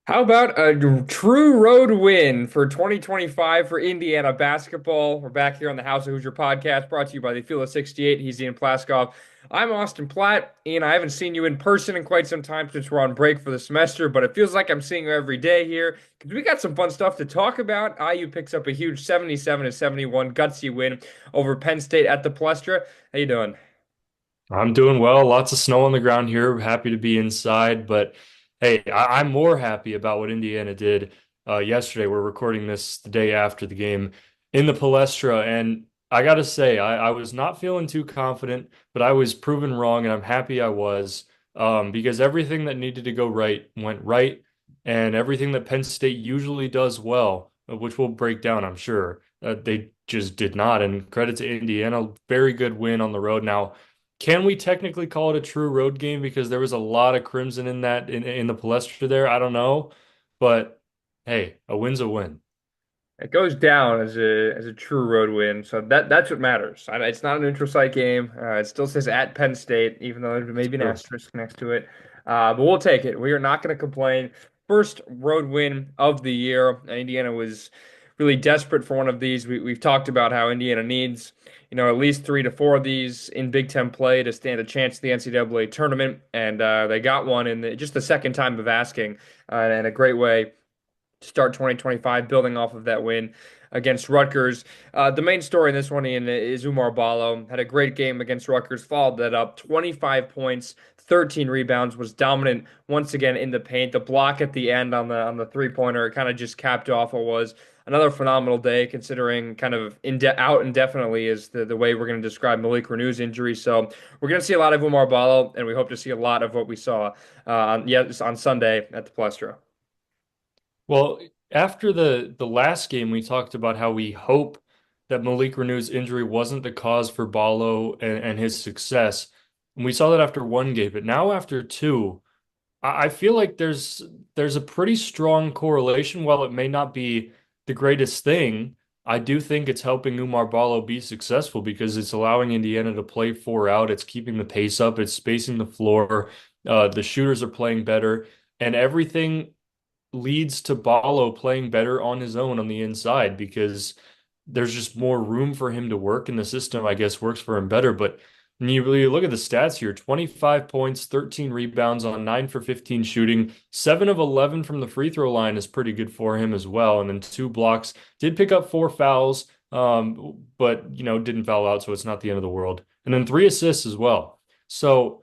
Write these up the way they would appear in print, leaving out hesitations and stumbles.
How about a true road win for 2025 for Indiana basketball? We're back here on the House of Hoosier podcast, brought to you by the Field of 68. He's Ian Plaskoff. I'm Austin Platt. Ian, I haven't seen you in person in quite some time since we're on break for the semester, but it feels like I'm seeing you every day here because we got some fun stuff to talk about. IU picks up a huge 77-71 gutsy win over Penn State at the Palaestra. How you doing? I'm doing well. Lots of snow on the ground here. Happy to be inside, but hey, I'm more happy about what Indiana did yesterday. We're recording this the day after the game in the Palaestra, and I gotta say, I was not feeling too confident, but I was proven wrong, and I'm happy I was because everything that needed to go right went right, and everything that Penn State usually does well, which we'll break down, I'm sure, they just did not. And credit to Indiana, very good win on the road. Now, can we technically call it a true road game because there was a lot of crimson in that in the Palaestra there? I don't know, but hey, a win's a win. It goes down as a true road win, so that's what matters. It's not a neutral site game. It still says at Penn State, even though there's maybe an True. asterisk next to it. But we'll take it. We are not going to complain. First road win of the year. Indiana was really desperate for one of these. We've talked about how Indiana needs, at least three to four of these in Big Ten play to stand a chance at the NCAA tournament, and they got one in just the second time of asking, and a great way to start 2025, building off of that win against Rutgers. The main story in this one, Ian, is Oumar Ballo. Had a great game against Rutgers, followed that up 25 points, 13 rebounds, was dominant once again in the paint. The block at the end on the three-pointer kind of just capped off what was another phenomenal day, considering kind of out indefinitely is the way we're going to describe Malik Renew's injury. So we're going to see a lot of Oumar Ballo, and we hope to see a lot of what we saw on Sunday at the Palaestra. Well, after the last game, we talked about how we hope that Malik Renew's injury wasn't the cause for Ballo and his success. And we saw that after one game, but now after two, I feel like there's a pretty strong correlation. While it may not be the greatest thing, I do think it's helping Oumar Ballo be successful because it's allowing Indiana to play four out. It's keeping the pace up. It's spacing the floor. The shooters are playing better, and everything leads to Ballo playing better on his own on the inside because there's just more room for him to work, and the system, I guess, works for him better. But when you really look at the stats here, 25 points, 13 rebounds on 9 for 15 shooting, 7 of 11 from the free throw line is pretty good for him as well. And then two blocks, did pick up four fouls, but didn't foul out, so it's not the end of the world. And then three assists as well. So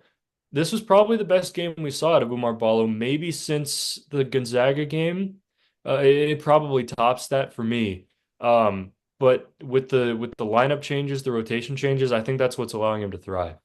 this was probably the best game we saw out of Oumar Ballo, maybe since the Gonzaga game. It probably tops that for me. But with the lineup changes, the rotation changes, I think that's what's allowing him to thrive.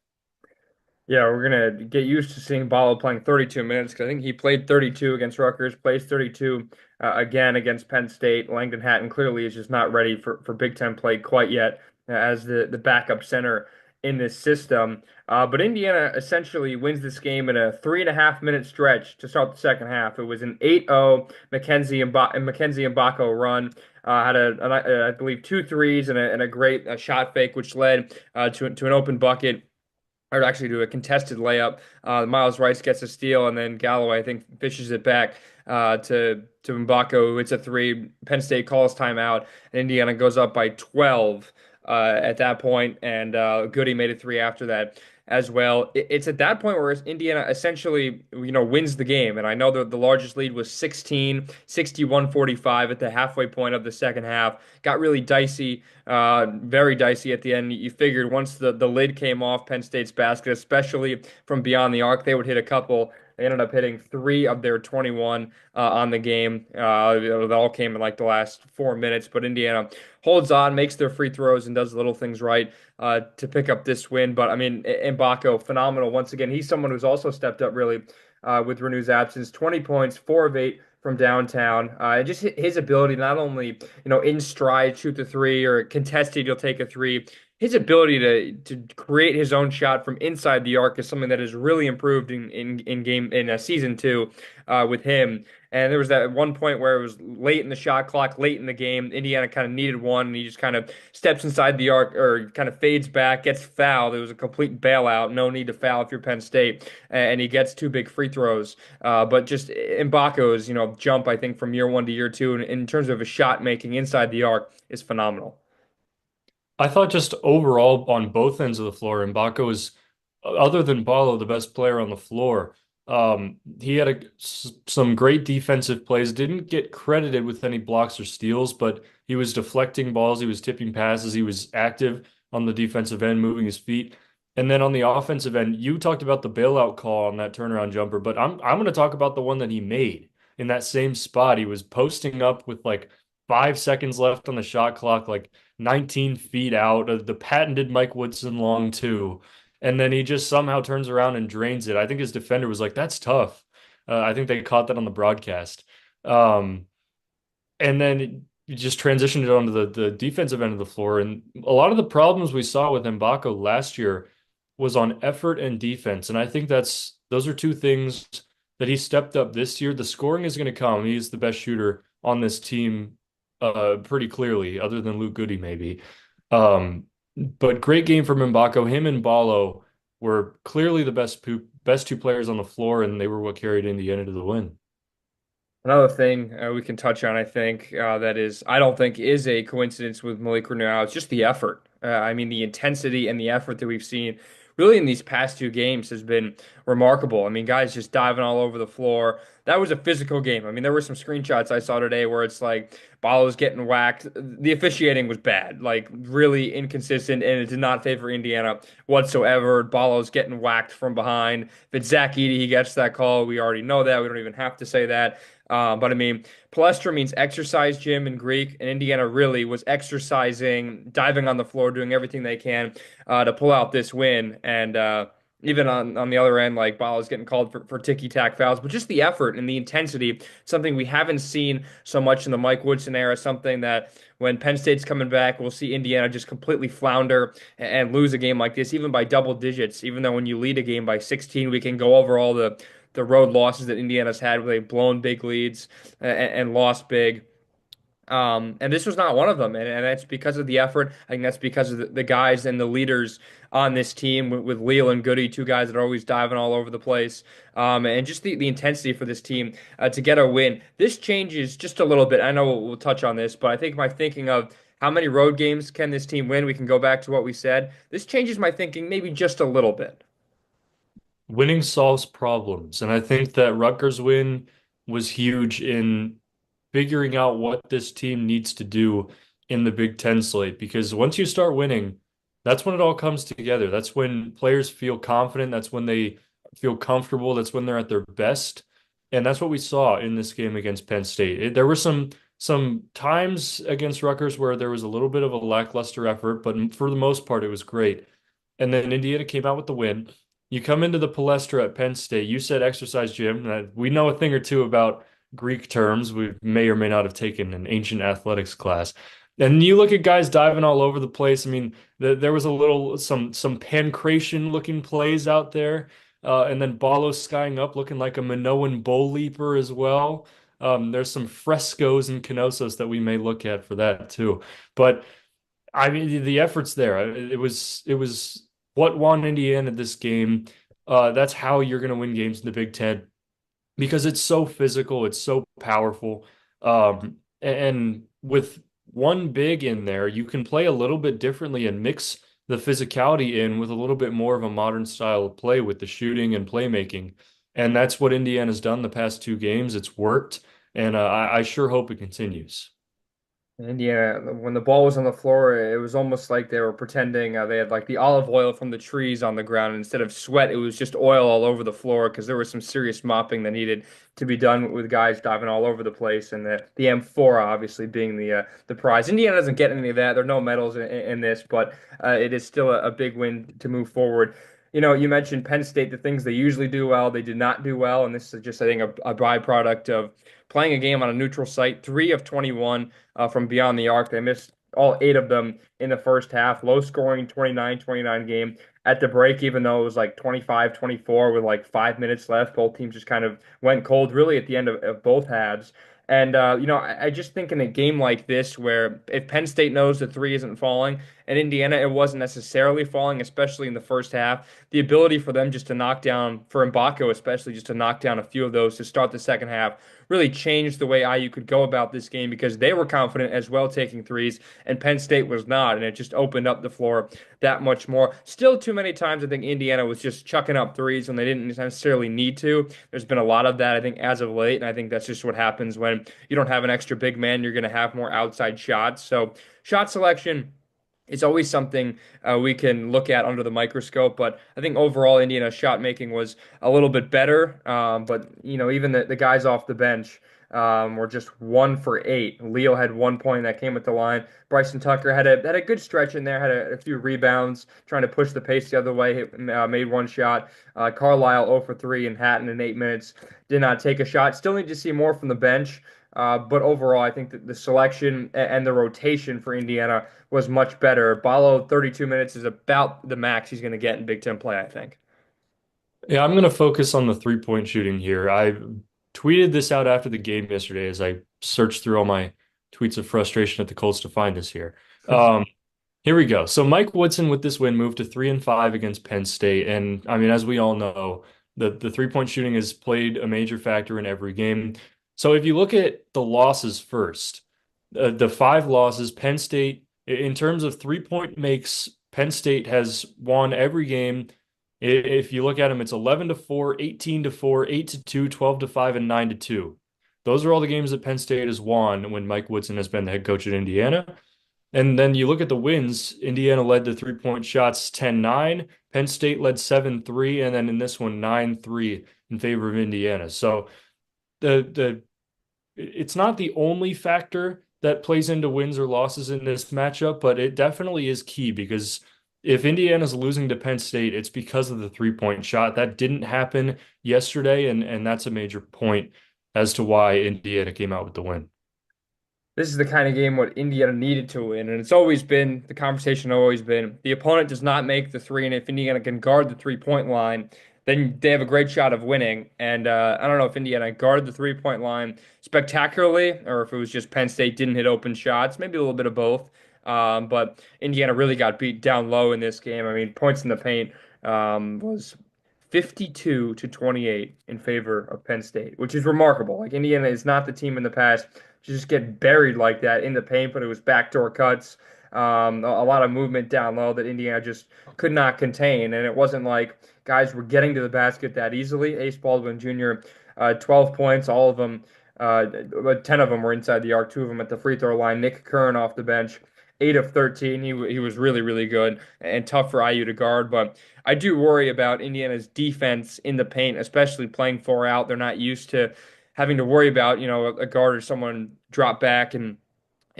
Yeah, we're gonna get used to seeing Ballo playing 32 minutes because I think he played 32 against Rutgers, plays 32 again against Penn State. Langdon Hatton clearly is just not ready for Big Ten play quite yet as the backup center in this system. But Indiana essentially wins this game in a 3.5 minute stretch to start the second half. It was an 8-0 Mackenzie Mgbako run. I believe two threes and a great shot fake, which led to an open bucket or actually to a contested layup. Miles Rice gets a steal, and then Galloway, I think, fishes it back to Mgbako, who hits a three. Penn State calls timeout, and Indiana goes up by 12 at that point, and Goody made a three after that as well. It's at that point where Indiana essentially, wins the game. And I know the largest lead was 16, 61-45 at the halfway point of the second half. Got really dicey, very dicey at the end. You figured once the lid came off Penn State's basket, especially from beyond the arc, they would hit a couple. They ended up hitting three of their 21 on the game. It all came in like the last 4 minutes, but Indiana holds on, makes their free throws, and does little things right to pick up this win. But I mean, Mgbako, phenomenal once again. He's someone who's also stepped up really with Renew's absence. 20 points, 4 of 8 from downtown. Just his ability not only in stride shoot the three or contested, he'll take a three. his ability to create his own shot from inside the arc is something that has really improved in season two with him. And there was that one point where it was late in the shot clock, late in the game. Indiana kind of needed one, and he just kind of steps inside the arc or kind of fades back, gets fouled. It was a complete bailout. No need to foul if you're Penn State, and he gets two big free throws. But just Mgbako's, jump I think from year one to year two, in terms of his shot making inside the arc is phenomenal. I thought just overall on both ends of the floor, Mgbako was, other than Ballo, the best player on the floor. He had some great defensive plays, didn't get credited with any blocks or steals, but he was deflecting balls, he was tipping passes, he was active on the defensive end, moving his feet. And then on the offensive end, you talked about the bailout call on that turnaround jumper, but I'm going to talk about the one that he made in that same spot. He was posting up with like 5 seconds left on the shot clock, like 19 feet out, the patented Mike Woodson long two. And then he just somehow turns around and drains it. I think his defender was like, that's tough. I think they caught that on the broadcast. Um, and then you just transitioned it onto the defensive end of the floor. And a lot of the problems we saw with Mgbako last year was on effort and defense. And I think those are two things that he stepped up this year. The scoring is going to come. He's the best shooter on this team pretty clearly, other than Luke Goody, maybe. But great game from Mgbako. Him and Ballo were clearly the best two players on the floor, and they were what carried Indiana to the win. Another thing we can touch on, I think, I don't think is a coincidence with Malik Reneau. It's just the effort. I mean, the intensity and the effort that we've seen really in these past two games has been remarkable. I mean, guys just diving all over the floor. That was a physical game. I mean, there were some screenshots I saw today where it's like Ballo's getting whacked. The officiating was bad, like really inconsistent, and it did not favor Indiana whatsoever. Ballo's getting whacked from behind. If it's Zach Edey, he gets that call. We already know that. We don't even have to say that. But I mean, Palaestra means exercise gym in Greek, and Indiana really was exercising, diving on the floor, doing everything they can to pull out this win. And even on the other end, like Ballo's getting called for ticky-tack fouls, but just the effort and the intensity, something we haven't seen so much in the Mike Woodson era, something that when Penn State's coming back, we'll see Indiana just completely flounder and lose a game like this, even by double digits. Even though when you lead a game by 16, we can go over all the road losses that Indiana's had where they've blown big leads and lost big. And this was not one of them, and that's because of the effort. I think that's because of the guys and the leaders on this team with Leal and Goody, two guys that are always diving all over the place, and just the intensity for this team to get a win. This changes just a little bit. I know we'll touch on this, but I think my thinking of how many road games can this team win, we can go back to what we said. This changes my thinking maybe just a little bit. Winning solves problems, and I think that Rutgers win was huge in figuring out what this team needs to do in the Big Ten slate. Because once you start winning, that's when it all comes together. That's when players feel confident. That's when they feel comfortable. That's when they're at their best. And that's what we saw in this game against Penn State. There were some times against Rutgers where there was a little bit of a lackluster effort, but for the most part, it was great. And then Indiana came out with the win. You come into the Palaestra at Penn State. You said exercise gym. We know a thing or two about Greek terms. We may or may not have taken an ancient athletics class. And you look at guys diving all over the place. I mean, there was a little some pancration looking plays out there, and then Ballo skying up looking like a Minoan bull leaper as well. There's some frescoes and kenosos that we may look at for that too. But I mean, the effort's there. It was what won Indiana this game. That's how you're going to win games in the Big Ten because it's so physical, it's so powerful. And with one big in there, you can play a little bit differently and mix the physicality in with a little bit more of a modern style of play with the shooting and playmaking. And that's what Indiana's done the past two games. It's worked, and I sure hope it continues. And yeah, when the ball was on the floor, it was almost like they were pretending they had like the olive oil from the trees on the ground. Instead of sweat, it was just oil all over the floor because there was some serious mopping that needed to be done with guys diving all over the place. And the amphora obviously being the prize. Indiana doesn't get any of that. There are no medals in this, but it is still a big win to move forward. You mentioned Penn State, the things they usually do well, they did not do well, and this is just, I think, a byproduct of playing a game on a neutral site. 3 of 21 from beyond the arc. They missed all 8 of them in the first half. Low scoring 29-29 game at the break, even though it was like 25-24 with like 5 minutes left. Both teams just kind of went cold really at the end of both halves. And I just think in a game like this, where if Penn State knows the three isn't falling, and Indiana it wasn't necessarily falling, especially in the first half, the ability for them just to knock down, for Mgbako especially, just to knock down a few of those to start the second half, really changed the way IU could go about this game because they were confident as well taking threes, and Penn State was not, and it just opened up the floor that much more. Still, too many times I think Indiana was just chucking up threes when they didn't necessarily need to. There's been a lot of that, I think, as of late, and I think that's just what happens when you don't have an extra big man. You're going to have more outside shots. So, shot selection is always something we can look at under the microscope. But I think overall, Indiana's shot making was a little bit better. But even the guys off the bench were just 1 for 8. Leo had 1 point that came at the line. Bryson Tucker had a good stretch in there, had a few rebounds, trying to push the pace the other way. Made one shot. Carlisle 0 for 3, and Hatton in 8 minutes did not take a shot. Still need to see more from the bench. But overall, I think that the selection and the rotation for Indiana was much better. Ballo, 32 minutes is about the max he's going to get in Big Ten play, I think. Yeah, I'm going to focus on the three-point shooting here. I tweeted this out after the game yesterday as I searched through all my tweets of frustration at the Colts to find this here. Um, Here we go. So Mike Woodson with this win moved to 3-5 against Penn State. And I mean, as we all know, the three-point shooting has played a major factor in every game. So if you look at the losses first, the five losses, Penn State, in terms of three-point makes, Penn State has won every game. If you look at them, it's 11-4, 18-4, 8-2, 12-5, and 9-2. Those are all the games that Penn State has won when Mike Woodson has been the head coach at Indiana. And then you look at the wins, Indiana led the three-point shots 10-9, Penn State led 7-3, and then in this one 9-3 in favor of Indiana. So the it's not the only factor that plays into wins or losses in this matchup, but it definitely is key because if Indiana's losing to Penn State, it's because of the three-point shot. That didn't happen yesterday, and that's a major point as to why Indiana came out with the win. This is the kind of game what Indiana needed to win, and it's always been the conversation. Always been the opponent does not make the three, and if Indiana can guard the 3-point line, then they have a great shot of winning. And I don't know if Indiana guarded the 3-point line spectacularly, or if it was just Penn State didn't hit open shots, maybe a little bit of both. But Indiana really got beat down low in this game. I mean, points in the paint was 52 to 28 in favor of Penn State, which is remarkable. Like Indiana is not the team in the past to just get buried like that in the paint, but it was backdoor cuts, a lot of movement down low that Indiana just could not contain. And it wasn't like guys were getting to the basket that easily. Ace Baldwin Jr., 12 points, all of them, 10 of them were inside the arc, 2 of them at the free throw line. Nick Curran off the bench, 8 of 13. He was really, really good and tough for IU to guard. But I do worry about Indiana's defense in the paint, especially playing 4 out. They're not used to having to worry about, a guard or someone drop back and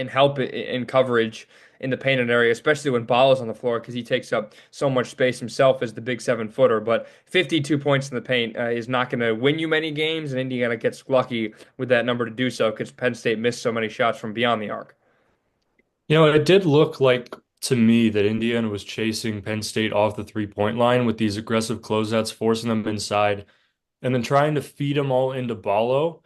help in coverage in the painted area, especially when Ballo's on the floor because he takes up so much space himself as the big 7-footer. But 52 points in the paint is not going to win you many games, and Indiana gets lucky with that number to do so because Penn State missed so many shots from beyond the arc. It did look like to me that Indiana was chasing Penn State off the three-point line with these aggressive closeouts, forcing them inside, and then trying to feed them all into Ballo.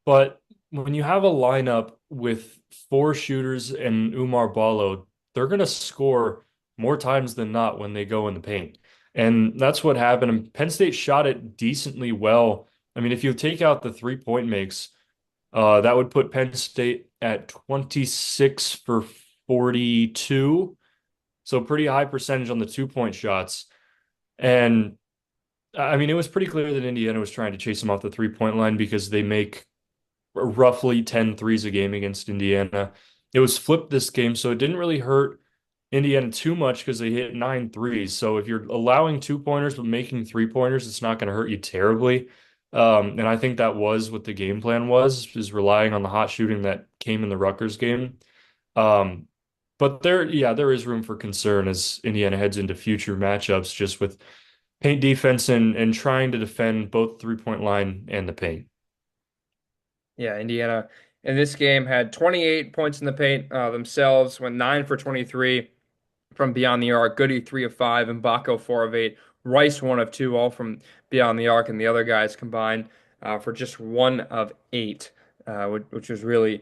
But when you have a lineup with four shooters and Oumar Ballo, they're going to score more times than not when they go in the paint. And that's what happened. And Penn State shot it decently well. I mean, if you take out the three-point makes, that would put Penn State at 26 for 42. So pretty high percentage on the 2-point shots. And I mean, it was pretty clear that Indiana was trying to chase them off the three-point line because they make roughly 10 threes a game against Indiana. It was flipped this game, so it didn't really hurt Indiana too much because they hit 9 threes. So if you're allowing 2-pointers but making 3-pointers, it's not going to hurt you terribly. And I think that was what the game plan was, is relying on the hot shooting that came in the Rutgers game. Um, but there is room for concern as Indiana heads into future matchups, just with paint defense and trying to defend both 3-point line and the paint. Yeah, Indiana in this game had 28 points in the paint themselves, went 9 for 23 from beyond the arc. Goody 3 of 5, and Mgbako 4 of 8. Rice 1 of 2, all from beyond the arc, and the other guys combined for just 1 of 8, which was really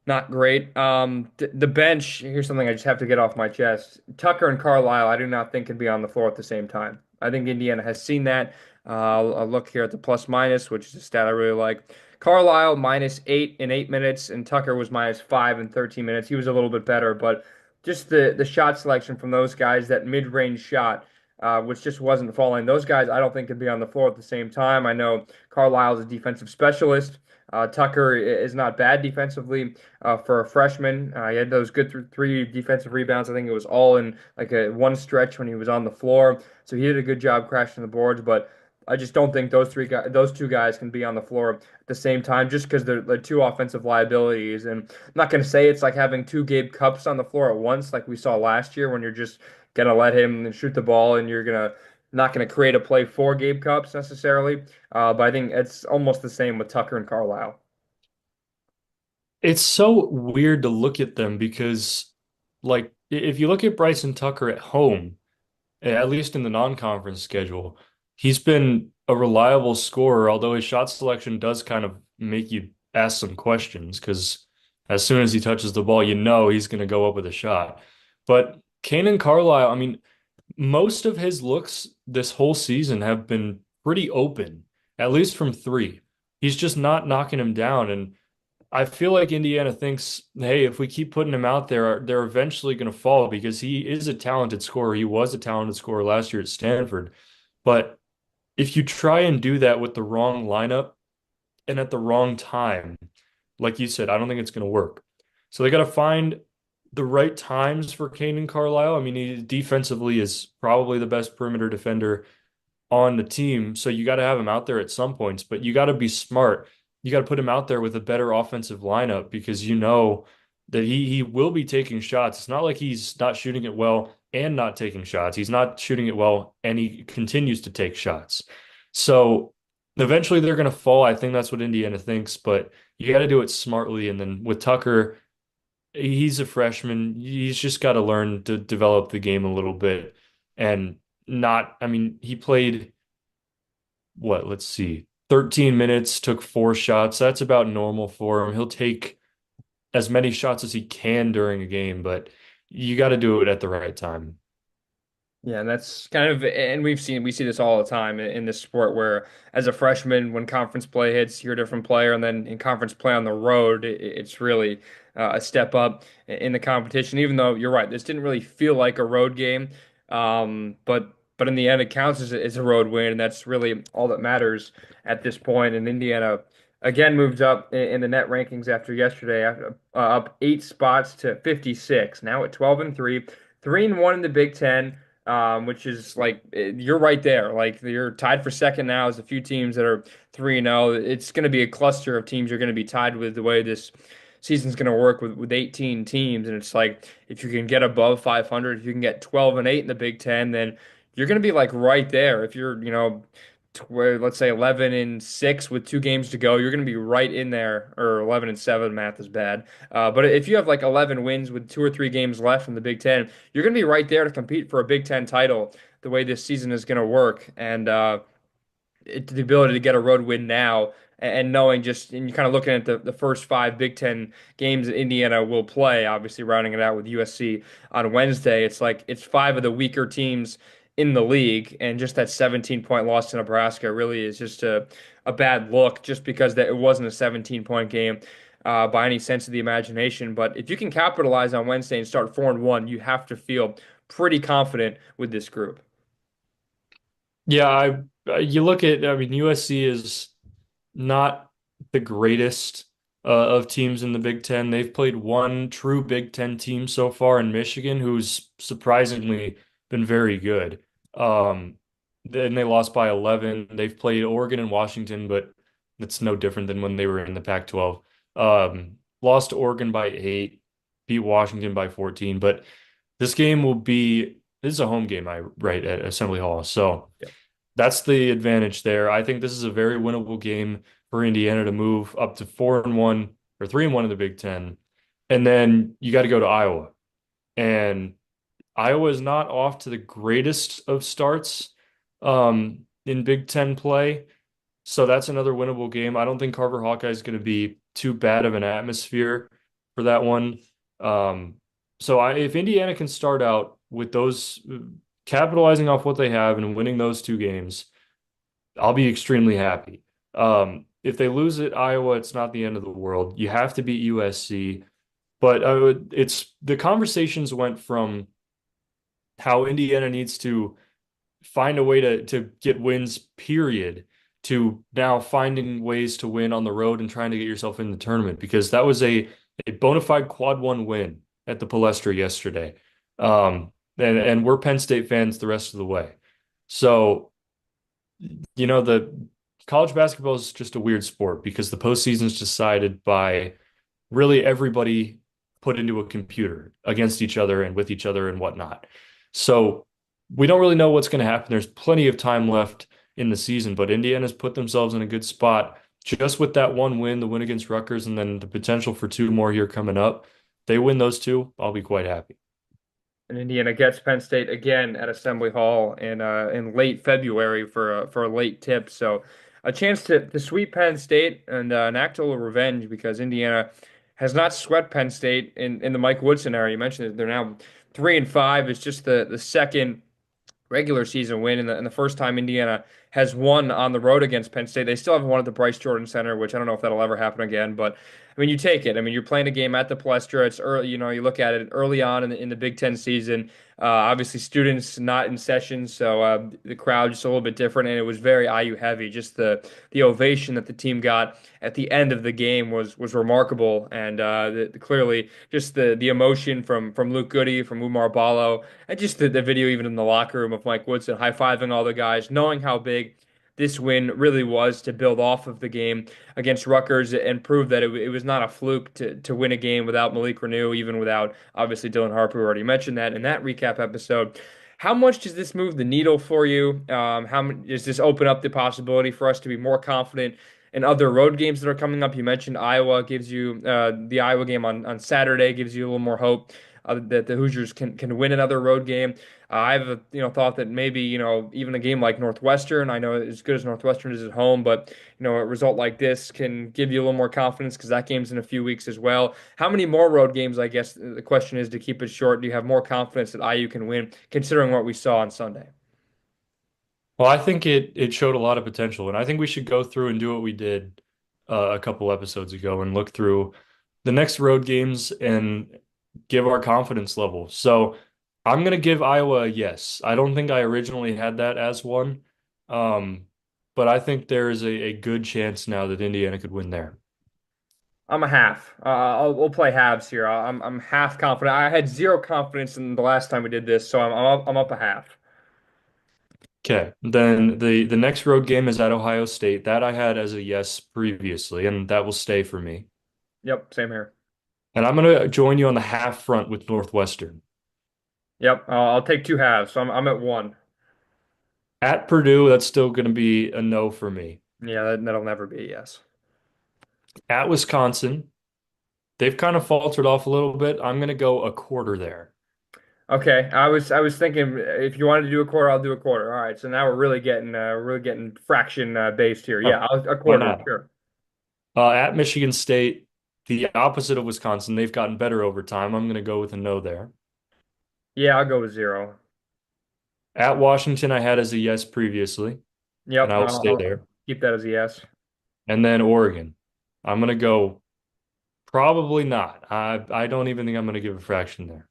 not great. The bench, here's something I just have to get off my chest. Tucker and Carlisle, I do not think can be on the floor at the same time. I think Indiana has seen that. I'll look here at the plus minus, which is a stat I really like. Carlisle -8 in 8 minutes, and Tucker was -5 in 13 minutes. He was a little bit better, but just the shot selection from those guys, that mid-range shot, which just wasn't falling. Those guys, I don't think could be on the floor at the same time. I know Carlisle's a defensive specialist. Tucker is not bad defensively for a freshman. He had those good three defensive rebounds. I think it was all in like a one stretch when he was on the floor. So he did a good job crashing the boards. But I just don't think those two guys can be on the floor at the same time just because they're two offensive liabilities. And I'm not going to say it's like having two Gabe Cups on the floor at once, like we saw last year when you're just gonna let him shoot the ball and you're gonna not going to create a play for Gabe Cups necessarily. But I think it's almost the same with Tucker and Carlisle. It's so weird to look at them because, like, if you look at Bryson Tucker at home, at least in the non-conference schedule, he's been a reliable scorer, although his shot selection does kind of make you ask some questions because as soon as he touches the ball, you know he's going to go up with a shot. But Kanan Carlisle, I mean, most of his looks this whole season have been pretty open, at least from three. He's just not knocking him down. And I feel like Indiana thinks, hey, if we keep putting him out there, they're eventually going to fall because he is a talented scorer. He was a talented scorer last year at Stanford. But if you try and do that with the wrong lineup and at the wrong time, like you said, I don't think it's going to work. So they got to find the right times for Kanan Carlisle. I mean, he defensively is probably the best perimeter defender on the team. So you got to have him out there at some points, but you got to be smart. You got to put him out there with a better offensive lineup because you know that he will be taking shots. It's not like he's not shooting it well and not taking shots. He's not shooting it well and he continues to take shots. So eventually they're going to fall. I think that's what Indiana thinks, but you got to do it smartly. And then with Tucker, he's a freshman. He's just got to learn to develop the game a little bit and not, I mean, he played what, let's see, 13 minutes, took 4 shots. That's about normal for him. He'll take as many shots as he can during a game, but you got to do it at the right time. Yeah, and that's kind of, and we see this all the time in this sport where, as a freshman, when conference play hits, you're a different player, and then in conference play on the road, it's really a step up in the competition. Even though you're right, this didn't really feel like a road game, but in the end, it counts as a road win, and that's really all that matters at this point. And Indiana again moved up in the net rankings after yesterday, up 8 spots to 56, now at 12-3, 3-1 in the Big Ten, which is like you're right there. Like you're tied for second now. There's a few teams that are 3-0. It's going to be a cluster of teams you're going to be tied with the way this season's going to work with 18 teams. And it's like if you can get above 500, if you can get 12-8 in the Big Ten, then you're going to be like right there. If you're, let's say 11-6 with 2 games to go, you're going to be right in there. Or 11-7, math is bad. But if you have like 11 wins with 2 or 3 games left in the Big Ten, you're going to be right there to compete for a Big Ten title the way this season is going to work. And the ability to get a road win now and knowing just, and you're kind of looking at the first 5 Big Ten games that Indiana will play, obviously rounding it out with USC on Wednesday. It's like it's 5 of the weaker teams in the league, and just that 17-point loss to Nebraska really is just a bad look just because that it wasn't a 17-point game by any sense of the imagination. But if you can capitalize on Wednesday and start 4-1, you have to feel pretty confident with this group. Yeah, you look at, I mean, USC is not the greatest of teams in the Big Ten. They've played one true Big Ten team so far in Michigan, who's surprisingly been very good. Then they lost by 11. They've played Oregon and Washington, but it's no different than when they were in the Pac-12. Lost to Oregon by 8, beat Washington by 14. But this is a home game, right, at Assembly Hall. So that's the advantage there. I think this is a very winnable game for Indiana to move up to 4-1 or 3-1 in the Big Ten. And then you got to go to Iowa. And Iowa is not off to the greatest of starts in Big Ten play. So that's another winnable game. I don't think Carver Hawkeye is going to be too bad of an atmosphere for that one. Um, if Indiana can start out with those, capitalizing off what they have and winning those two games, I'll be extremely happy. If they lose at Iowa, it's not the end of the world. You have to beat USC, but it's the conversations went from how Indiana needs to find a way to get wins, period, to now finding ways to win on the road and trying to get yourself in the tournament because that was a bona fide quad one win at the Palaestra yesterday. And we're Penn State fans the rest of the way. So, the college basketball is just a weird sport because the postseason is decided by really everybody put into a computer against each other and with each other and whatnot. So we don't really know what's going to happen. There's plenty of time left in the season, but Indiana's put themselves in a good spot just with that one win, the win against Rutgers, and then the potential for two more here coming up. They win those two, I'll be quite happy. And Indiana gets Penn State again at Assembly Hall in late February for a late tip. So a chance to sweep Penn State and enact a little revenge because Indiana has not swept Penn State in the Mike Woodson era. You mentioned that they're now 3-5. It's just the second regular season win and the first time Indiana has won on the road against Penn State. They still haven't won at the Bryce Jordan Center, which I don't know if that'll ever happen again. But I mean, you take it. I mean, you're playing a game at the Palaestra. It's early. You look at it early on in the Big Ten season. Obviously, students not in session, so the crowd just a little bit different, and it was very IU heavy. Just the ovation that the team got at the end of the game was remarkable, and clearly just the emotion from Luke Goody, from Oumar Ballo, and just the video even in the locker room of Mike Woodson high-fiving all the guys, knowing how big this win really was to build off of the game against Rutgers and prove that it was not a fluke to win a game without Malik Reneau, even without obviously Dylan Harper, who already mentioned that in that recap episode. How much does this move the needle for you? Does this open up the possibility for us to be more confident in other road games that are coming up? You mentioned Iowa gives you the Iowa game on Saturday gives you a little more hope that the Hoosiers can win another road game. I have a thought that maybe even a game like Northwestern. I know as good as Northwestern is at home, but a result like this can give you a little more confidence because that game's in a few weeks as well. How many more road games? I guess the question is to keep it short. Do you have more confidence that IU can win, considering what we saw on Sunday? Well, I think it showed a lot of potential, and I think we should go through and do what we did a couple episodes ago and look through the next road games and give our confidence level. So I'm gonna give Iowa a yes. I don't think I originally had that as one, um, but I think there is a good chance now that Indiana could win there. I'm a half. We'll play halves here. I'm half confident. I had zero confidence in the last time we did this, so I'm up a half. Okay, then the next road game is at Ohio State. That I had as a yes previously, and that will stay for me. Yep, same here. And I'm gonna join you on the half front with Northwestern. Yep, I'll take two halves. So I'm at one. At Purdue, that's still gonna be a no for me. Yeah, that'll never be a yes. At Wisconsin, they've kind of faltered off a little bit. I'm gonna go a quarter there. Okay, I was thinking if you wanted to do a quarter, I'll do a quarter. All right, so now we're really getting fraction based here. Oh, Yeah, a why quarter, not? sure. At Michigan State, the opposite of Wisconsin, they've gotten better over time. I'm gonna go with a no there. Yeah, I'll go with zero. At Washington, I had as a yes previously, and Yep, I will stay I'll there. keep that as a yes. And then Oregon, I'm gonna go probably not. I don't even think I'm gonna give a fraction there.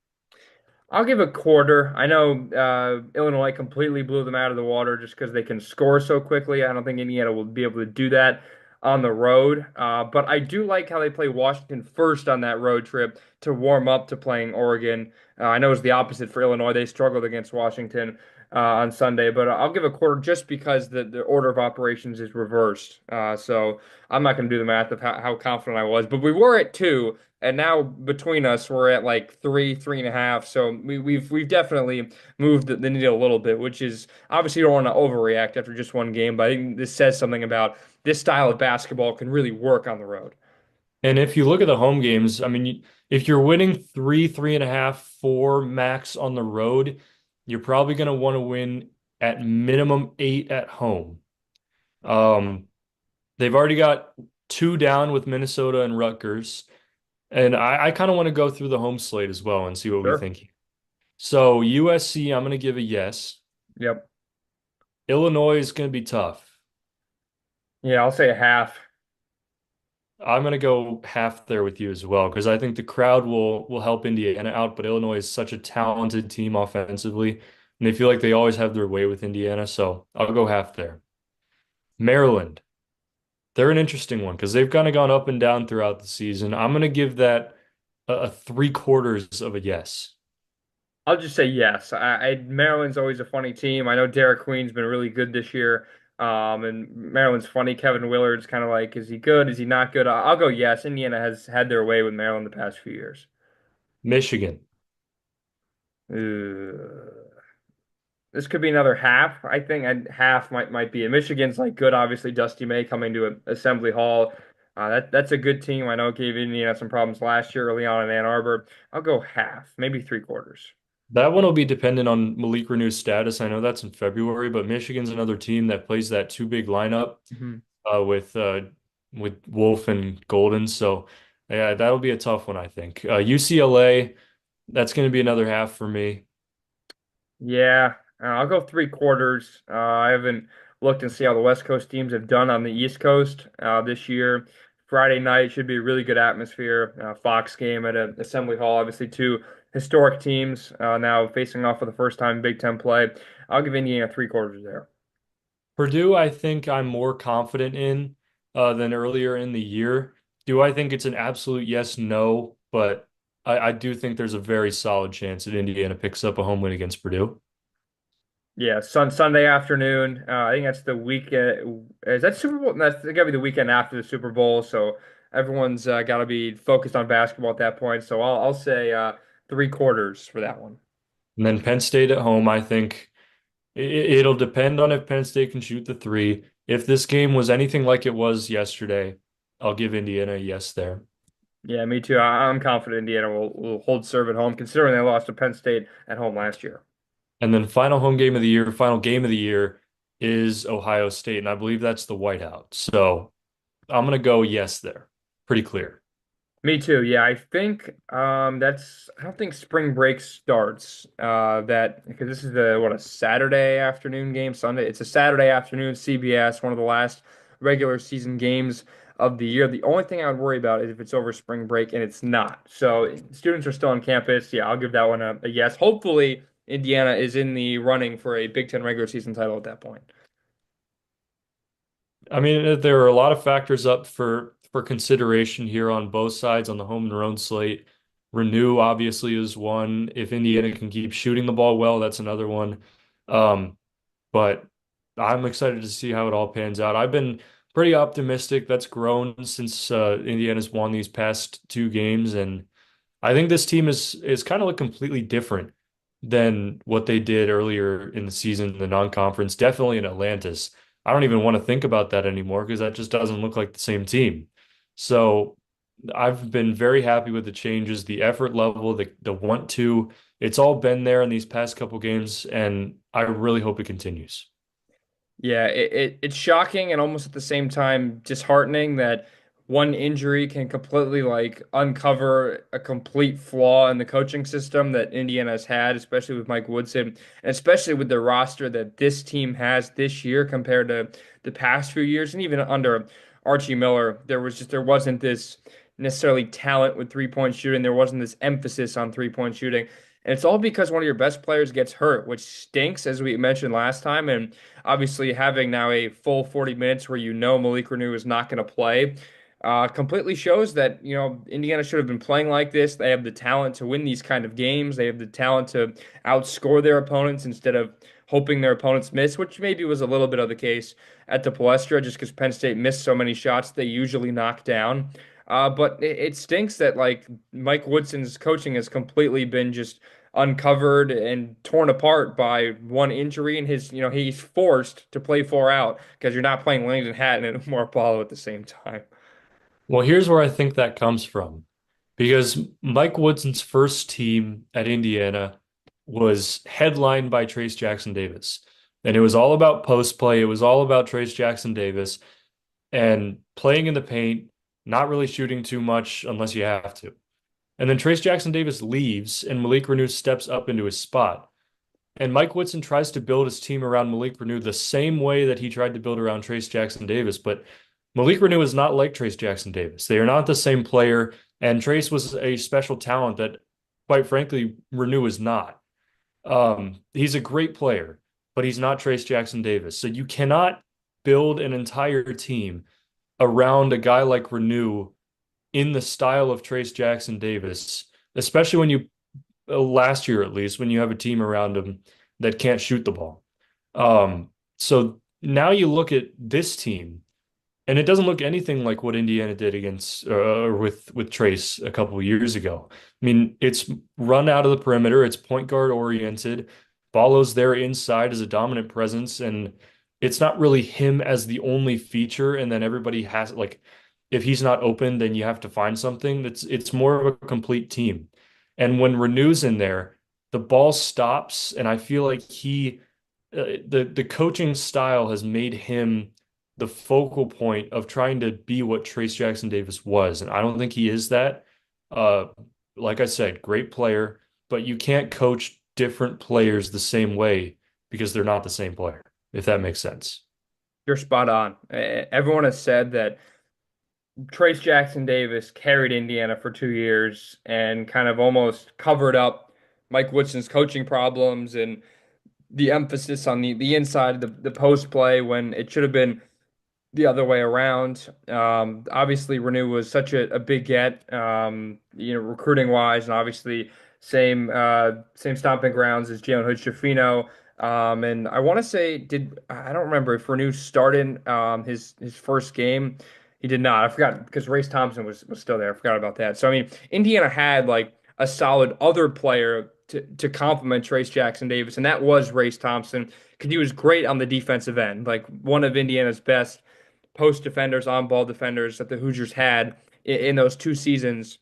I'll give a quarter. I know Illinois completely blew them out of the water just because they can score so quickly. I don't think Indiana will be able to do that on the road. But I do like how they play Washington first on that road trip to warm up to playing Oregon. I know it's the opposite for Illinois. They struggled against Washington on Sunday, but I'll give a quarter just because the order of operations is reversed. So I'm not going to do the math of how confident I was, but we were at two. And now between us, we're at like three, 3.5. So we've definitely moved the needle a little bit, which is obviously you don't want to overreact after just one game, but I think this says something about this style of basketball can really work on the road. And if you look at the home games, I mean, if you're winning three, three and a half, four max on the road, you're probably going to want to win at minimum eight at home. Um, they've already got two down with Minnesota and Rutgers. And I kind of want to go through the home slate as well and see what we Sure. think. So USC, I'm going to give a yes. Yep. Illinois is going to be tough. Yeah, I'll say a half. I'm going to go half there with you as well because I think the crowd will help Indiana out, but Illinois is such a talented team offensively, and they feel like they always have their way with Indiana, so I'll go half there. Maryland, they're an interesting one because they've kind of gone up and down throughout the season. I'm going to give that a three quarters of a yes. I'll just say yes. Maryland's always a funny team. I know Derek Queen's been really good this year. And Maryland's funny. Kevin Willard's kind of like, is he good? Is he not good? I'll go yes. Indiana has had their way with Maryland the past few years. Michigan, Uh, this could be another half. I think half might be it. Michigan's like good, obviously. Dusty May coming to Assembly Hall. That's a good team. I know it gave Indiana some problems last year early on in Ann Arbor. I'll go half, maybe three quarters. that one will be dependent on Malik Renew's status. I know that's in February, but Michigan's another team that plays that two big lineup Mhm. uh, with uh, with Wolf and Golden. So yeah, that'll be a tough one, I think. UCLA, that's going to be another half for me. Yeah, I'll go three quarters. I haven't looked and see how the West Coast teams have done on the East Coast this year. Friday night should be a really good atmosphere. Fox game at Assembly Hall. Obviously, two historic teams now facing off for the first time in Big Ten play. I'll give Indiana three quarters there. Purdue, I think I'm more confident in than earlier in the year. Do I think it's an absolute yes, no, but I do think there's a very solid chance that Indiana picks up a home win against Purdue. Yeah, Sunday afternoon. I think that's the weekend. Is that Super Bowl? That's gotta be the weekend after the Super Bowl. So everyone's got to be focused on basketball at that point. So I'll say three quarters for that one. And then Penn State at home, I think it'll depend on if Penn State can shoot the three. If this game was anything like it was yesterday, I'll give Indiana a yes there. Yeah, me too. I'm confident Indiana will hold serve at home, considering they lost to Penn State at home last year. And then final home game of the year, final game of the year is Ohio State, and I believe that's the Whiteout. So I'm gonna go yes there. Pretty clear. Me too. Yeah, I think that's I don't think spring break starts that because this is the what a Saturday afternoon game, Sunday. It's a Saturday afternoon CBS, one of the last regular season games of the year. The only thing I would worry about is if it's over spring break and it's not. So students are still on campus. Yeah, I'll give that one a yes. Hopefully Indiana is in the running for a Big Ten regular season title at that point. I mean, there are a lot of factors up for consideration here on both sides on the home and road slate. Renew obviously is one. If Indiana can keep shooting the ball well, that's another one. Um, but I'm excited to see how it all pans out. I've been pretty optimistic. That's grown since Indiana's won these past two games, and I think this team is kind of look completely different than what they did earlier in the season, the non-conference, definitely in Atlantis. I don't even want to think about that anymore because that just doesn't look like the same team. So I've been very happy with the changes, the effort level, the want to. It's all been there in these past couple games, and I really hope it continues. Yeah, it's shocking and almost at the same time disheartening that one injury can completely like uncover a complete flaw in the coaching system that Indiana has had, especially with Mike Woodson, and especially with the roster that this team has this year compared to the past few years, and even under Archie Miller, there wasn't this necessarily talent with three-point shooting. There wasn't this emphasis on three-point shooting. And it's all because one of your best players gets hurt, which stinks, as we mentioned last time. And obviously, having now a full 40 minutes where you know Malik Renew is not going to play completely shows that, Indiana should have been playing like this. They have the talent to win these kind of games. They have the talent to outscore their opponents instead of hoping their opponents miss, which maybe was a little bit of the case at the Palaestra just because Penn State missed so many shots they usually knock down. But it stinks that like Mike Woodson's coaching has completely been just uncovered and torn apart by one injury, and he's forced to play four out because you're not playing Langdon Hatton and Oumar Ballo at the same time. Well, here's where I think that comes from. Because Mike Woodson's first team at Indiana was headlined by Trace Jackson Davis. And it was all about post play. It was all about Trace Jackson Davis and playing in the paint, not really shooting too much unless you have to. And then Trace Jackson Davis leaves and Malik Reneau steps up into his spot. And Mike Woodson tries to build his team around Malik Reneau the same way that he tried to build around Trace Jackson Davis. But Malik Reneau is not like Trace Jackson Davis. They are not the same player. And Trace was a special talent that, quite frankly, Reneau is not. He's a great player, but he's not Trace Jackson Davis. So you cannot build an entire team around a guy like Reneau in the style of Trace Jackson Davis, especially when you last year at least when you have a team around him that can't shoot the ball. So now you look at this team, and it doesn't look anything like what Indiana did against with Trace a couple of years ago. I mean, it's run out of the perimeter, it's point guard oriented. Ballo's there inside as a dominant presence, and it's not really him as the only feature, and then everybody has like if he's not open, then you have to find something. It's more of a complete team. And when Renew's in there, the ball stops, and I feel like the coaching style has made him the focal point of trying to be what Trace Jackson Davis was, and I don't think he is that. Uh, like I said, great player, but you can't coach different players the same way because they're not the same player, if that makes sense. You're spot on. Everyone has said that Trace Jackson Davis carried Indiana for 2 years and kind of almost covered up Mike Woodson's coaching problems and the emphasis on the inside, the post play when it should have been the other way around. Obviously, Renew was such a big get, recruiting wise, and obviously same stomping grounds as Jalen Hood-Schifino. And I want to say, I don't remember if Renew started his first game. He did not. I forgot because Race Thompson was still there. I forgot about that. So I mean, Indiana had like a solid other player to complement Trace Jackson Davis, and that was Race Thompson because he was great on the defensive end, like one of Indiana's best post defenders, on ball defenders that the Hoosiers had in those 2 seasons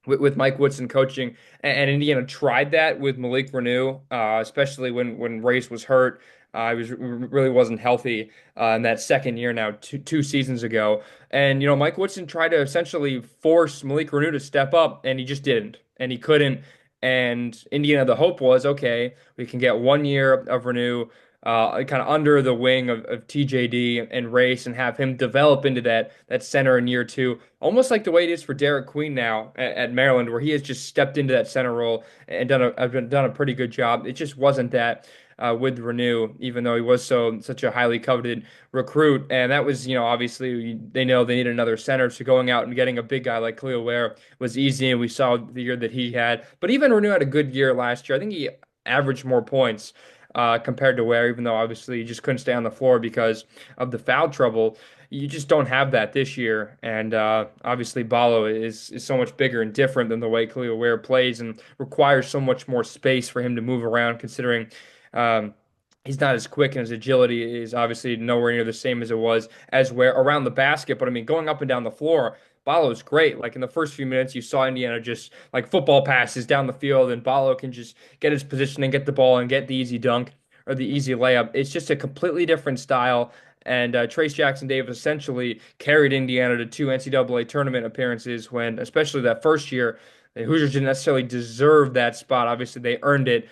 with Mike Woodson coaching. And Indiana tried that with Malik Reneau, especially when Race was hurt. He really wasn't healthy in that second year now, two seasons ago. And Mike Woodson tried to essentially force Malik Reneau to step up, and he just didn't, and he couldn't. And Indiana, the hope was, okay, we can get 1 year of Reneau kind of under the wing of TJD and Race and have him develop into that center in year two, almost like the way it is for Derek Queen now at Maryland, where he has just stepped into that center role and done a pretty good job. It just wasn't that with Reneau, even though he was such a highly coveted recruit. And that was, obviously they know they need another center. So going out and getting a big guy like Khalil Ware was easy, and we saw the year that he had. But even Reneau had a good year last year. I think he averaged more points compared to Ware, even though obviously you just couldn't stay on the floor because of the foul trouble. You just don't have that this year, and obviously Ballo is so much bigger and different than the way Khalil Ware plays, and requires so much more space for him to move around. Considering um, he's not as quick, and his agility is obviously nowhere near the same as it was as Ware around the basket. But I mean, going up and down the floor, Ballo's great. Like in the first few minutes, you saw Indiana just like football passes down the field, and Ballo can just get his position and get the ball and get the easy dunk or the easy layup. It's just a completely different style. And Trace Jackson Davis essentially carried Indiana to two NCAA tournament appearances when, especially that first year, the Hoosiers didn't necessarily deserve that spot. Obviously, they earned it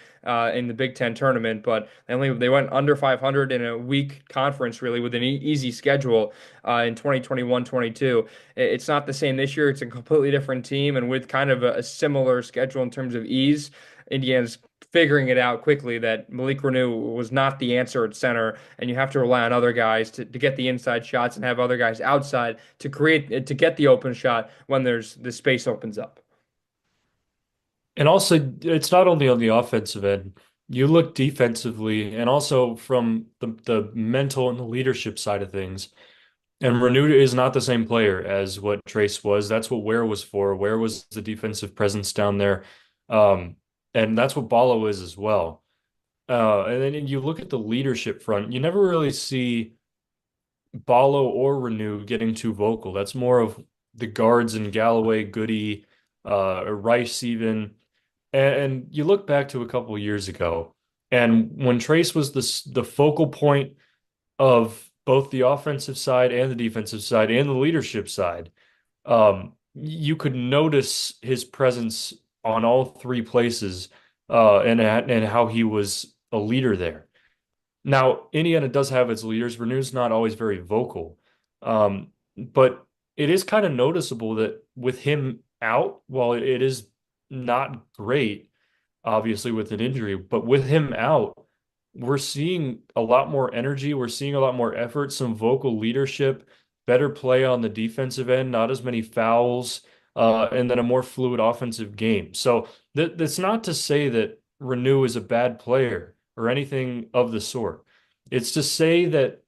in the Big Ten tournament, but they went under 500 in a weak conference, really, with an easy schedule in 2021-22. It's not the same this year. It's a completely different team, and with kind of a similar schedule in terms of ease, Indiana's figuring it out quickly that Malik Reneau was not the answer at center, and you have to rely on other guys to get the inside shots and have other guys outside to get the open shot when there's the space opens up. And also, it's not only on the offensive end. You look defensively, and also from the mental and the leadership side of things. And Renew is not the same player as what Trace was. That's what Ware was for. Ware was the defensive presence down there. Um, and that's what Ballo is as well. And then you look at the leadership front, you never really see Ballo or Renew getting too vocal. That's more of the guards in Galloway, Goody, Rice even. And you look back to a couple of years ago, and when Trace was the focal point of both the offensive side and the defensive side and the leadership side, you could notice his presence on all three places, and how he was a leader there. Now, Indiana does have its leaders. Renew's not always very vocal, but it is kind of noticeable that with him out, while it is not great, obviously with an injury, but with him out, we're seeing a lot more energy. We're seeing a lot more effort, some vocal leadership, better play on the defensive end, not as many fouls, and then a more fluid offensive game. So that's not to say that Renew is a bad player or anything of the sort. It's to say that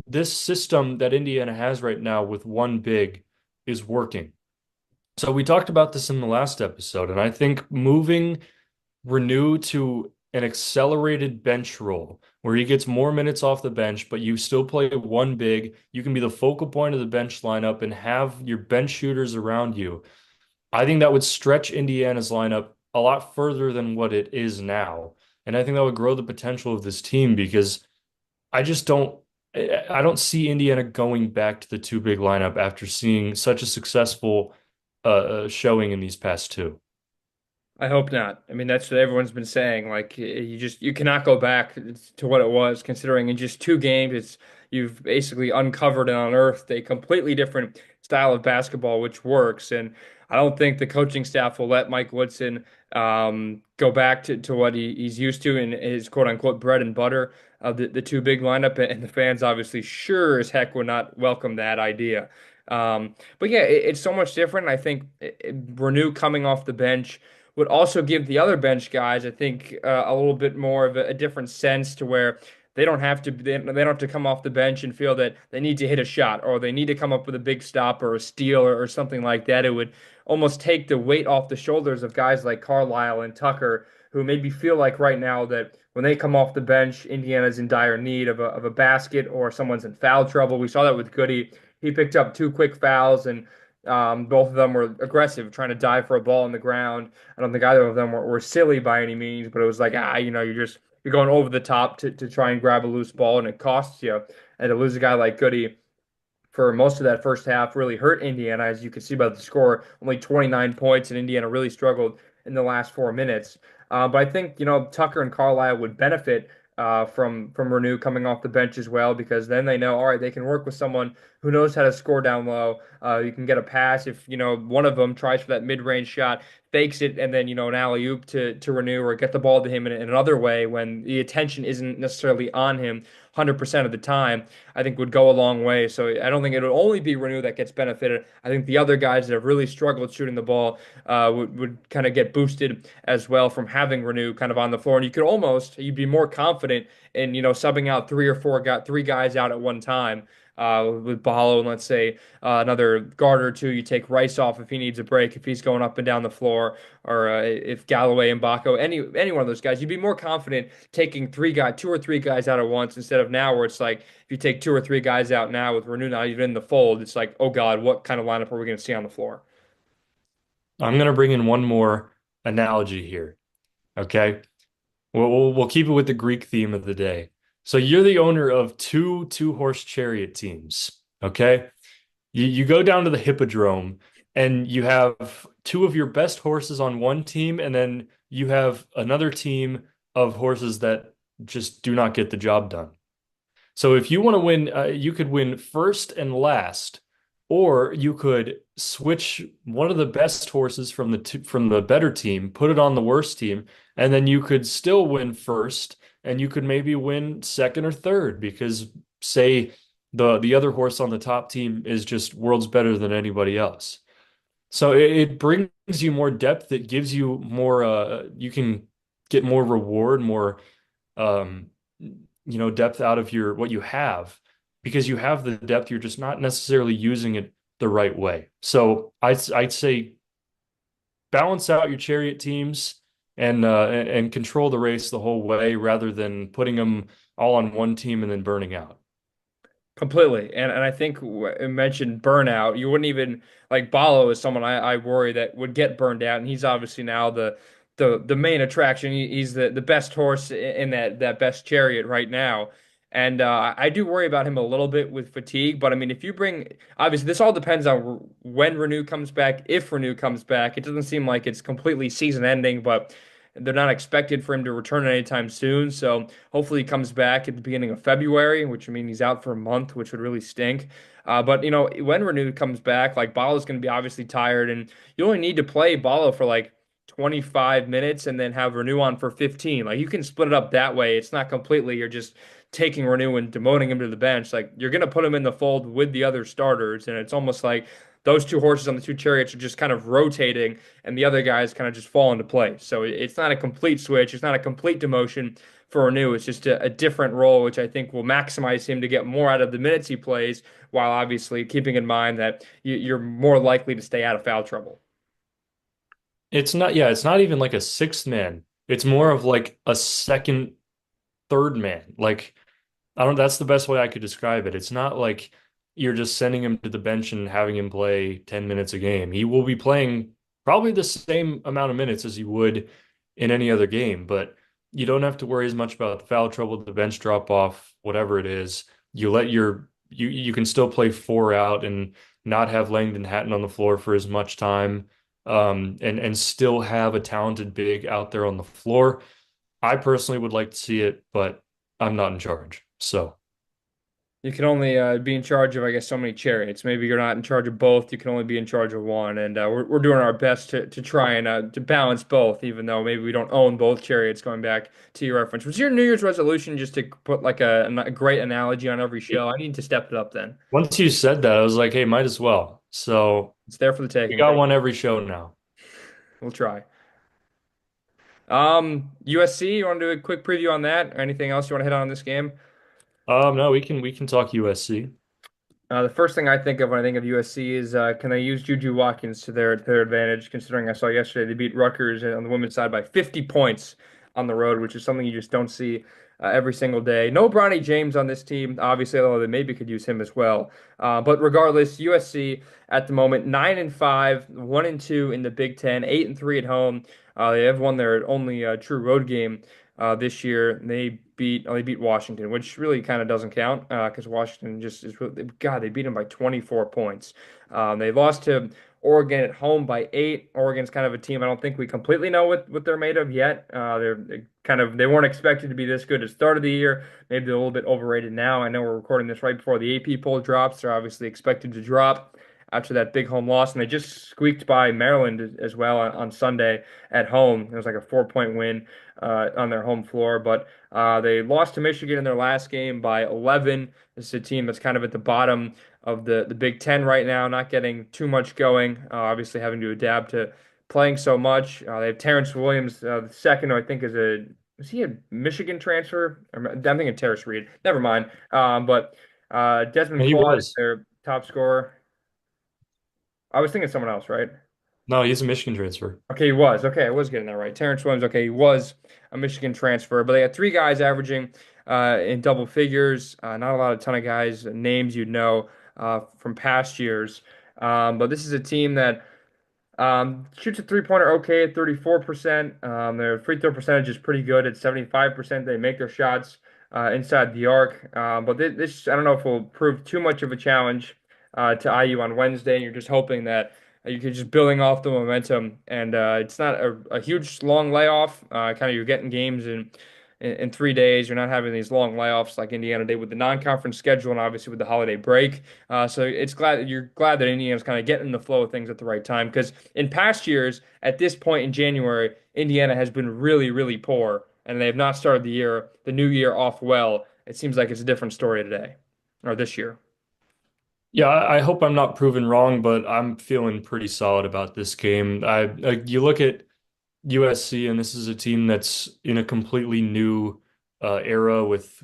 this system that Indiana has right now with one big is working. So we talked about this in the last episode, and I think moving Renew to an accelerated bench role where he gets more minutes off the bench, but you still play one big. You can be the focal point of the bench lineup and have your bench shooters around you. I think that would stretch Indiana's lineup a lot further than what it is now. And I think that would grow the potential of this team because I just don't I don't see Indiana going back to the two big lineup after seeing such a successful showing in these past two. I hope not. I mean, that's what everyone's been saying. Like, you cannot go back to what it was, considering in just 2 games, you've basically uncovered and unearthed a completely different style of basketball, which works. And I don't think the coaching staff will let Mike Woodson go back to what he's used to in his quote unquote bread and butter of the two big lineup. And the fans obviously sure as heck would not welcome that idea. But yeah, it's so much different. I think Renew coming off the bench would also give the other bench guys, I think, a little bit more of a different sense to where they don't have to come off the bench and feel that they need to hit a shot or they need to come up with a big stop or a steal or something like that. It would almost take the weight off the shoulders of guys like Carlisle and Tucker, who maybe feel like right now that when they come off the bench, Indiana's in dire need of a basket or someone's in foul trouble. We saw that with Goody. He picked up 2 quick fouls and both of them were aggressive, trying to dive for a ball on the ground. I don't think either of them were silly by any means, but it was like, you're going over the top to try and grab a loose ball, and it costs you. And to lose a guy like Goody for most of that first half really hurt Indiana, as you can see by the score, only 29 points, and Indiana really struggled in the last 4 minutes. But I think Tucker and Carlisle would benefit from Renew coming off the bench as well, because then they know, all right, they can work with someone who knows how to score down low. You can get a pass if one of them tries for that mid-range shot, fakes it, and then an alley-oop to Renew, or get the ball to him in another way when the attention isn't necessarily on him 100% of the time. I think would go a long way. So I don't think it would only be Renew that gets benefited. I think the other guys that have really struggled shooting the ball would kind of get boosted as well from having Renew kind of on the floor. And you'd be more confident in subbing out three guys out at one time. With Ballo and let's say another guard or two, you take Rice off if he needs a break, if he's going up and down the floor, or if Galloway and Mgbako, any one of those guys, you'd be more confident taking two or three guys out at once instead of now where it's like if you take two or three guys out now with Renew not even in the fold, it's like, oh God, what kind of lineup are we going to see on the floor? I'm going to bring in one more analogy here. Okay. We'll keep it with the Greek theme of the day. So you're the owner of two-horse chariot teams. Okay. You go down to the hippodrome and you have two of your best horses on one team, and then you have another team of horses that just do not get the job done. So if you want to win, you could win first and last, or you could switch one of the best horses from from the better team, put it on the worst team, and then you could still win first, and you could maybe win second or third because say the other horse on the top team is just worlds better than anybody else. So it brings you more depth. It gives you more. You can get more reward, more um, depth out of your what you have because you have the depth. You're just not necessarily using it the right way. So I'd say balance out your chariot teams and control the race the whole way rather than putting them all on one team and then burning out. Completely. And I think I mentioned burnout. You wouldn't even like Ballo is someone I worry that would get burned out, and he's obviously now the main attraction. He's the best horse in that best chariot right now. And I do worry about him a little bit with fatigue, but I mean, if you bring obviously this all depends on when Renew comes back, if Renew comes back. It doesn't seem like it's completely season ending, but they're not expected for him to return anytime soon. So hopefully he comes back at the beginning of February, which I mean he's out for a month, which would really stink. But you know, when Renew comes back, like Ballo's going to be obviously tired, and you only need to play Ballo for like 25 minutes and then have Renew on for 15. Like you can split it up that way. It's not completely you're just taking Renew and demoting him to the bench. Like you're going to put him in the fold with the other starters, and it's almost like those two horses on the two chariots are just kind of rotating and the other guys kind of just fall into place. So it's not a complete switch. It's not a complete demotion for Renew. It's just a different role, which I think will maximize him to get more out of the minutes he plays, while obviously keeping in mind that you're more likely to stay out of foul trouble. It's not, yeah, it's not even like a sixth man. It's more of like a second, third man. Like, I don't, that's the best way I could describe it. It's not like you're just sending him to the bench and having him play 10 minutes a game. He will be playing probably the same amount of minutes as he would in any other game, but you don't have to worry as much about the foul trouble, the bench drop off, whatever it is. You can still play four out and not have Langdon Hatton on the floor for as much time, and still have a talented big out there on the floor. I personally would like to see it, but I'm not in charge. So You can only be in charge of, I guess, so many chariots. Maybe you're not in charge of both. You can only be in charge of one, and we're doing our best to try and to balance both. Even though maybe we don't own both chariots. Going back to your reference, was your New Year's resolution just to put like a great analogy on every show? I need to step it up then. once you said that, I was like, hey, might as well. So It's there for the we taking. got one every show now. We'll try. USC. You want to do a quick preview on that, or anything else you want to hit on this game? No, we can talk USC. The first thing I think of when I think of USC is can they use Juju Watkins to their advantage? Considering I saw yesterday they beat Rutgers on the women's side by 50 points on the road, which is something you just don't see every single day. No Bronny James on this team, obviously, although they maybe could use him as well. But regardless, USC at the moment 9-5, 1-2 in the Big Ten, 8-3 at home. They have won their only true road game this year. They beat Washington, which really kind of doesn't count because Washington just is really, God, they beat them by 24 points. They lost to Oregon at home by 8. Oregon's kind of a team I don't think we completely know what they're made of yet. They weren't expected to be this good at the start of the year. Maybe they're a little bit overrated now. I know we're recording this right before the AP poll drops. They're obviously expected to drop after that big home loss, and they just squeaked by Maryland as well on Sunday at home. It was like a 4-point win on their home floor, but they lost to Michigan in their last game by 11. This is a team that's kind of at the bottom of the Big Ten right now, not getting too much going. Obviously, having to adapt to playing so much. They have Terrence Williams, the second, who I think is he a Michigan transfer? I'm thinking Terrace Reed. Never mind. But Desmond He Claude is was. their top scorer. I was thinking someone else, right? No, he's a Michigan transfer. Okay, he was. Okay, I was getting that right. Terrence Williams, okay, he was a Michigan transfer, but they had three guys averaging in double figures. Not a lot of ton of guys, names you'd know from past years. But this is a team that shoots a three-pointer okay at 34%. Their free throw percentage is pretty good at 75%. They make their shots inside the arc. But this, I don't know if will prove too much of a challenge to IU on Wednesday. You're just hoping that you can just building off the momentum, and it's not a huge long layoff. Kind of you're getting games in 3 days. You're not having these long layoffs like Indiana did with the non-conference schedule and obviously with the holiday break. So you're glad that Indiana's kind of getting in the flow of things at the right time because in past years at this point in January, Indiana has been really, really poor and they have not started the new year off well. It seems like it's a different story today or this year. Yeah, I hope I'm not proven wrong, but I'm feeling pretty solid about this game. You look at USC, and this is a team that's in a completely new era with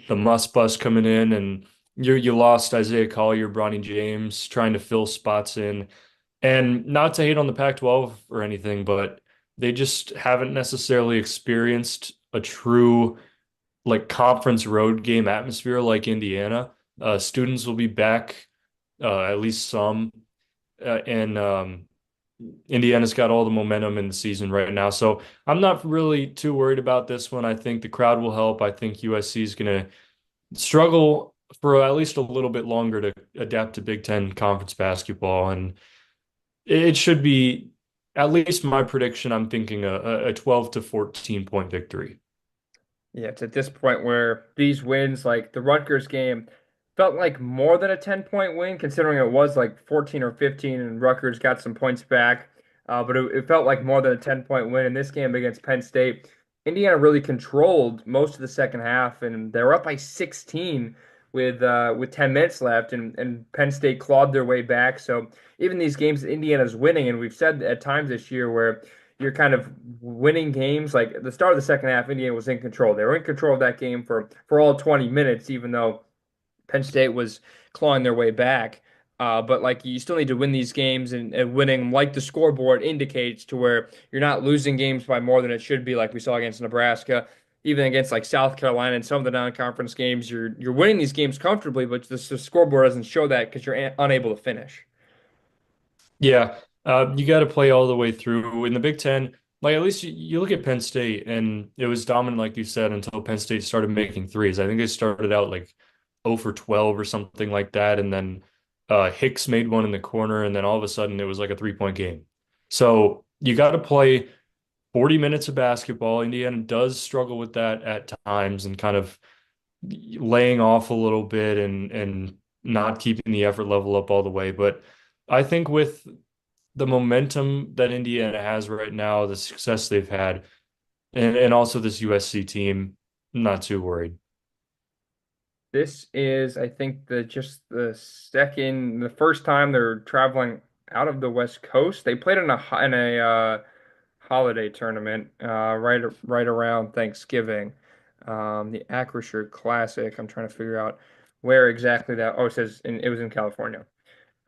the Must Bus coming in, and you lost Isaiah Collier, Bronny James, trying to fill spots in, and not to hate on the Pac-12 or anything, but they just haven't necessarily experienced a true like conference road game atmosphere like Indiana. Students will be back, at least some, and Indiana's got all the momentum in the season right now. So I'm not really too worried about this one. I think the crowd will help. I think USC is going to struggle for at least a little bit longer to adapt to Big Ten conference basketball. And it should be, at least my prediction, I'm thinking a 12 to 14 point victory. Yeah, it's at this point where these wins, like the Rutgers game, felt like more than a 10-point win, considering it was like 14 or 15 and Rutgers got some points back. But it felt like more than a 10-point win in this game against Penn State. Indiana really controlled most of the second half, and they were up by 16 with 10 minutes left, and Penn State clawed their way back. So even these games that Indiana's winning, and we've said at times this year where you're kind of winning games. Like at the start of the second half, Indiana was in control. They were in control of that game for all 20 minutes, even though Penn State was clawing their way back. But like you still need to win these games, and winning like the scoreboard indicates to where you're not losing games by more than it should be, like we saw against Nebraska, even against like South Carolina and some of the non-conference games. You're winning these games comfortably, but the scoreboard doesn't show that because you're unable to finish. Yeah, you got to play all the way through. In the Big Ten, like at least you look at Penn State, and it was dominant, like you said, until Penn State started making threes. I think they started out like 0 for 12 or something like that, and then Hicks made one in the corner, and then all of a sudden it was like a 3 point game. So you got to play 40 minutes of basketball. Indiana does struggle with that at times, and kind of laying off a little bit and not keeping the effort level up all the way. But I think with the momentum that Indiana has right now, the success they've had, and also this USC team, I'm not too worried. This is, I think, the first time they're traveling out of the West Coast. They played in a holiday tournament right around Thanksgiving, the Acrisure Classic. I'm trying to figure out where exactly that. Oh, it was in California.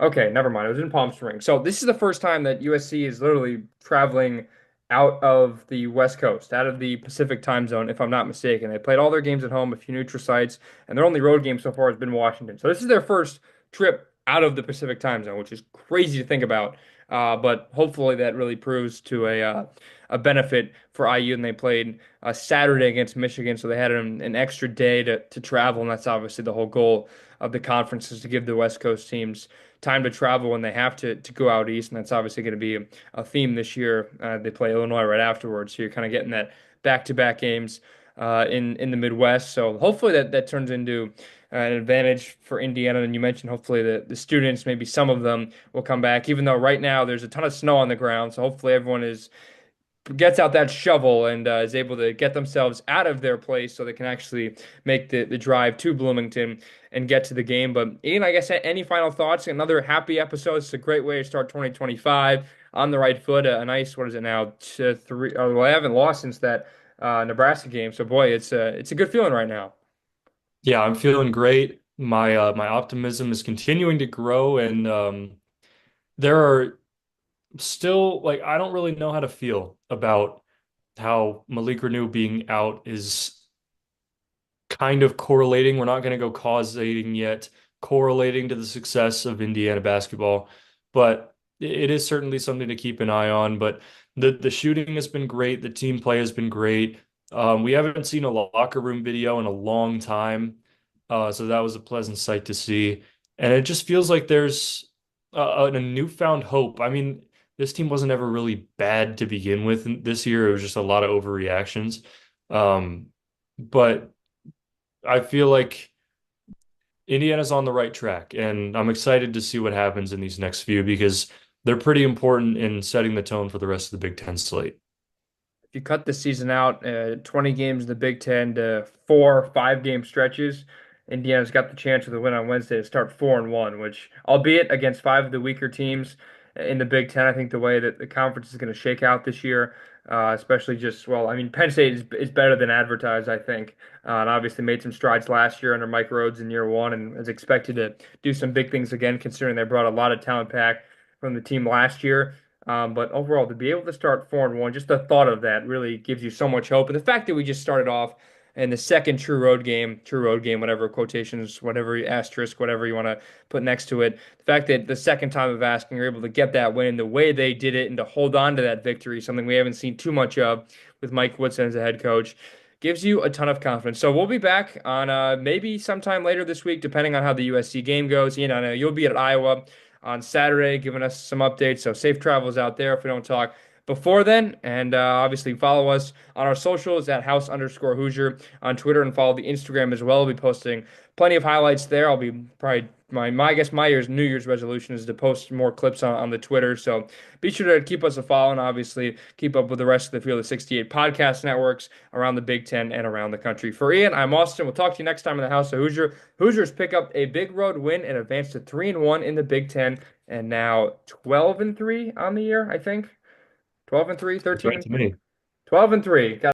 Okay, never mind. It was in Palm Springs. So this is the first time that USC is literally traveling out of the West Coast, out of the Pacific time zone, if I'm not mistaken. They played all their games at home, a few neutral sites, and their only road game so far has been Washington. So this is their first trip out of the Pacific time zone, which is crazy to think about. But hopefully that really proves to a benefit for IU. And they played Saturday against Michigan, so they had an extra day to travel, and that's obviously the whole goal of the conference is to give the West Coast teams time to travel when they have to go out east, and that's obviously going to be a theme this year. They play Illinois right afterwards, so you're kind of getting that back-to-back games in the Midwest. So hopefully that turns into an advantage for Indiana. And you mentioned hopefully the students, maybe some of them will come back, even though right now there's a ton of snow on the ground. So hopefully everyone is gets out that shovel and is able to get themselves out of their place so they can actually make the drive to Bloomington and get to the game. But Ian, I guess any final thoughts? Another happy episode. It's a great way to start 2025 on the right foot. A nice, what is it now? Three. Oh, well, I haven't lost since that Nebraska game. So boy, it's a good feeling right now. Yeah, I'm feeling great. My optimism is continuing to grow, and there are still, like, I don't really know how to feel about how Malik Renew being out is kind of correlating. We're not going to go causating yet, correlating to the success of Indiana basketball, but it is certainly something to keep an eye on. But the shooting has been great. The team play has been great. We haven't seen a locker room video in a long time, so that was a pleasant sight to see. And it just feels like there's a newfound hope. I mean, this team wasn't ever really bad to begin with this year. It was just a lot of overreactions. But I feel like Indiana's on the right track, and I'm excited to see what happens in these next few because they're pretty important in setting the tone for the rest of the Big Ten slate. If you cut the season out, 20 games in the Big Ten to 4 5 game stretches, Indiana's got the chance with a win on Wednesday to start 4-1, which, albeit against five of the weaker teams in the Big Ten, I think the way that the conference is going to shake out this year, especially just, well, I mean, Penn State is better than advertised, I think, and obviously made some strides last year under Mike Rhodes in year one and is expected to do some big things again, considering they brought a lot of talent back from the team last year. But overall, to be able to start 4-1, just the thought of that really gives you so much hope. And the fact that we just started off And the second true road game, whatever quotations, whatever asterisk, whatever you want to put next to it. The fact that the second time of asking, you're able to get that win, the way they did it, and to hold on to that victory, something we haven't seen too much of with Mike Woodson as a head coach, gives you a ton of confidence. So we'll be back on maybe sometime later this week, depending on how the USC game goes. I know you'll be at Iowa on Saturday, giving us some updates. So safe travels out there if we don't talk before then. And obviously follow us on our socials at house_Hoosier on Twitter and follow the Instagram as well. I'll be posting plenty of highlights there. I'll be probably I guess my New Year's resolution is to post more clips on the Twitter. So be sure to keep us a follow and obviously keep up with the rest of the Field of 68 podcast networks around the Big Ten and around the country. For Ian, I'm Austin. We'll talk to you next time in the House of Hoosier. Hoosiers pick up a big road win and advance to 3-1 in the Big Ten and now 12-3 on the year, I think. 12-3, That's right 13 to me. 12-3.